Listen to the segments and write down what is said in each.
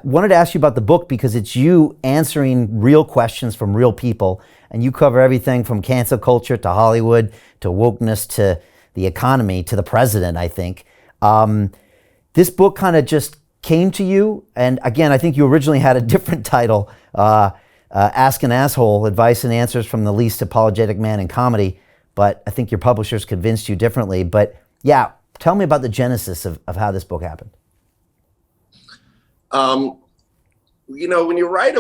wanted to ask you about the book because it's you answering real questions from real people, and you cover everything from cancel culture to Hollywood to wokeness to the economy to the president, I think. This book kind of just came to you, and again, I think you originally had a different title, Ask an Asshole, Advice and Answers from the Least Apologetic Man in Comedy, but I think your publishers convinced you differently. But yeah, tell me about the genesis of how this book happened. You know, when you write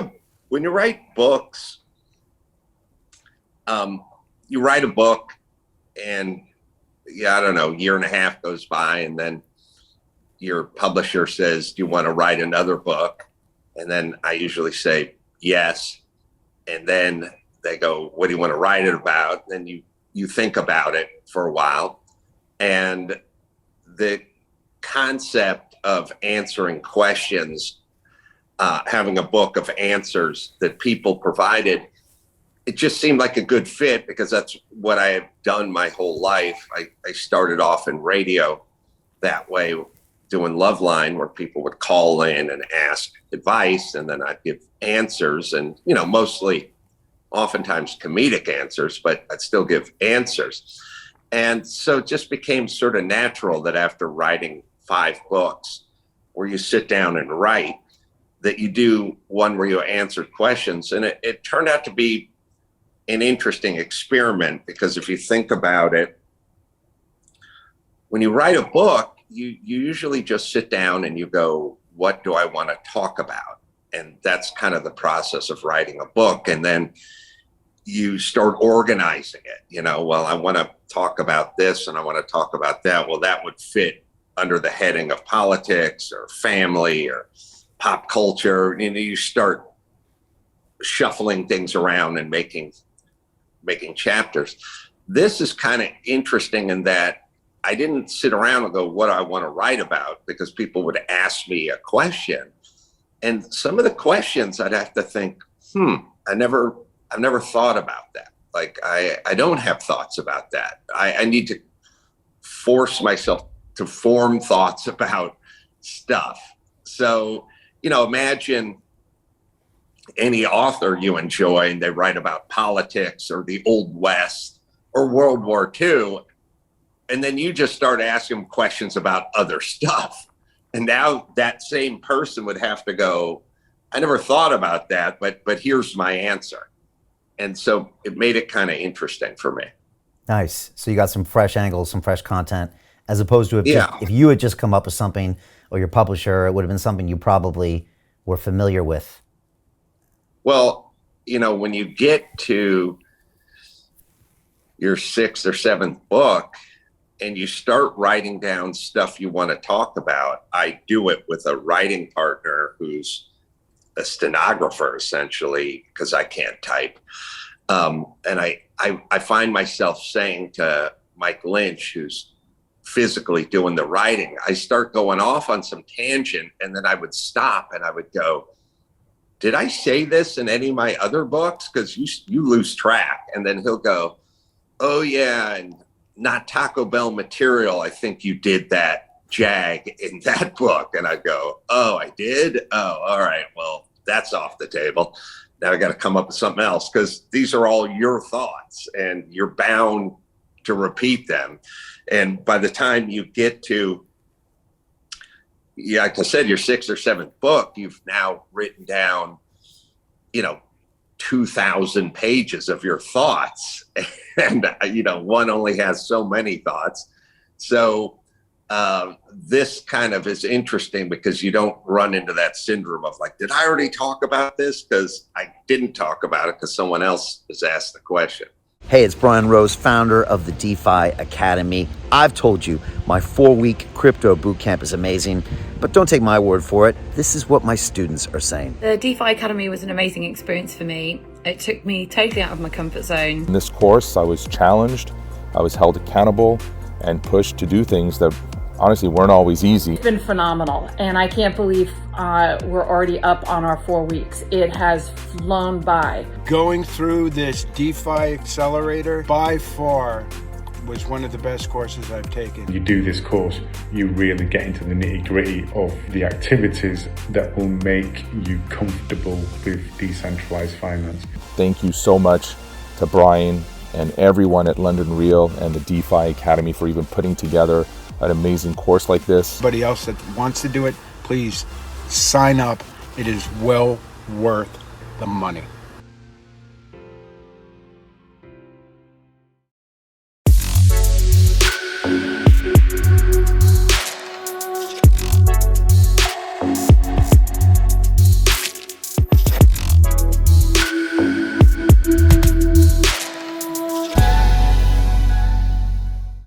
books, you write a book and I don't know, a year and a half goes by, and then your publisher says, do you want to write another book? And then I usually say yes. And then they go, what do you want to write it about? Then you think about it for a while. And the concept of answering questions, having a book of answers that people provided, it just seemed like a good fit because that's what I have done my whole life. I started off in radio that way, doing Loveline, where people would call in and ask advice, and then I'd give answers, and mostly oftentimes comedic answers, but I'd still give answers. And so it just became sort of natural that after writing 5 books where you sit down and write, that you do one where you answered questions. And it turned out to be an interesting experiment, because if you think about it, when you write a book, you usually just sit down and you go, what do I want to talk about? And that's kind of the process of writing a book. And then you start organizing it, well, I want to talk about this and I want to talk about that. Well, that would fit under the heading of politics or family or pop culture. You start shuffling things around and making chapters. This is kind of interesting in that I didn't sit around and go, what do I want to write about? Because people would ask me a question. And some of the questions I'd have to think, I've never thought about that. Like, I don't have thoughts about that. I need to force myself to form thoughts about stuff. So, imagine any author you enjoy and they write about politics or the Old West or World War II. And then you just start asking them questions about other stuff. And now that same person would have to go, I never thought about that, but here's my answer. And so it made it kind of interesting for me. Nice. So you got some fresh angles, some fresh content, as opposed to if you had just come up with something, or your publisher, it would have been something you probably were familiar with. Well, when you get to your 6th or 7th book and you start writing down stuff you want to talk about, I do it with a writing partner who's a stenographer, essentially, because I can't type. And I find myself saying to Mike Lynch, who's physically doing the writing, I start going off on some tangent, and then I would stop and I would go, did I say this in any of my other books? Because you lose track. And then he'll go, oh yeah, and not Taco Bell material, I think you did that jag in that book. And I go, oh, I did? Oh, all right, well, that's off the table. Now I got to come up with something else, because these are all your thoughts and you're bound to repeat them. And by the time you get to, like I said, your 6th or 7th book, you've now written down, 2,000 pages of your thoughts. And, one only has so many thoughts. So this kind of is interesting because you don't run into that syndrome of like, did I already talk about this? Because I didn't talk about it because someone else has asked the question. Hey, it's Brian Rose, founder of the DeFi Academy. I've told you my 4-week crypto bootcamp is amazing, but don't take my word for it. This is what my students are saying. The DeFi Academy was an amazing experience for me. It took me totally out of my comfort zone. In this course, I was challenged, I was held accountable, and pushed to do things that honestly weren't always easy. It's been phenomenal, and I can't believe we're already up on our 4 weeks. It has flown by. Going through this DeFi accelerator, by far was one of the best courses I've taken. You do this course, you really get into the nitty-gritty of the activities that will make you comfortable with decentralized finance. Thank you so much to Brian and everyone at London Real and the DeFi Academy for even putting together an amazing course like this. Anybody else that wants to do it, please sign up. It is well worth the money.